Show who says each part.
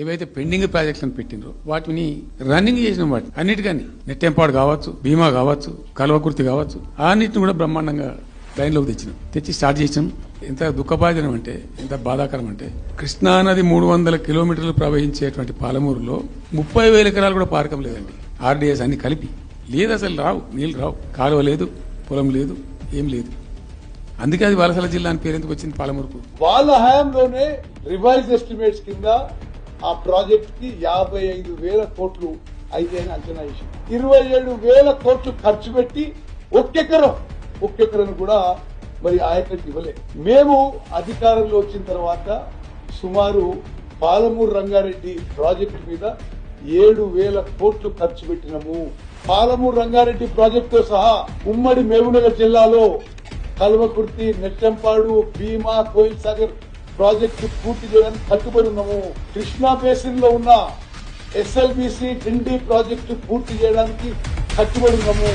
Speaker 1: ఏవైతే పెండింగ్ ప్రాజెక్టులను పెట్టినరో వాటిని రన్నింగ్ చేసిన వాటి అన్నిటికని నెట్టెంపాడు కావచ్చు, భీమా కావచ్చు, కల్వకుర్తి కావచ్చు, అన్నిటిని కూడా బ్రహ్మాండంగా లైన్లోకి తెచ్చి స్టార్ట్ చేసినాం. ఎంత దుఃఖభాజనం అంటే, ఎంత బాధాకరం అంటే, కృష్ణానది 300 కిలోమీటర్లు ప్రవహించేటువంటి పాలమూరులో 30,000 ఎకరాలు కూడా పారకం లేదండి. ఆర్డీఎస్ అన్ని కలిపి లేదు, అసలు రావు, నీళ్లు రావు, కాలువ లేదు, పొలం లేదు, ఏం లేదు. అందుకే అది వలసల జిల్లా అని పేరు ఎందుకు వచ్చింది పాలమూరుకు?
Speaker 2: వాళ్ళ హయాంలోనే రివైజ్ ఎస్టిమేట్స్ కింద ఆ ప్రాజెక్ట్ కి 55,000 కోట్లు అయితే అని అంచనా వేసి 27,000 కోట్లు ఖర్చు పెట్టి ఒక్కెకరం కూడా మరి ఆయకట్టు ఇవ్వలేదు. మేము అధికారంలో వచ్చిన తర్వాత సుమారు పాలమూరు రంగారెడ్డి ప్రాజెక్టు మీద 7,000 కోట్లు ఖర్చు పెట్టినాము. పాలమూరు రంగారెడ్డి ప్రాజెక్టుతో సహా ఉమ్మడి మహబూబ్నగర్ జిల్లాలో కల్వకుర్తి, నెట్టెంపాడు, భీమా, కోయిల్ సాగర్ ప్రాజెక్టు పూర్తి చేయడానికి కట్టుబడి ఉన్నాము. కృష్ణా బేసిన్ లో ఉన్న ఎస్ఎల్బిసి డిండి ప్రాజెక్టు పూర్తి చేయడానికి కట్టుబడి ఉన్నాము.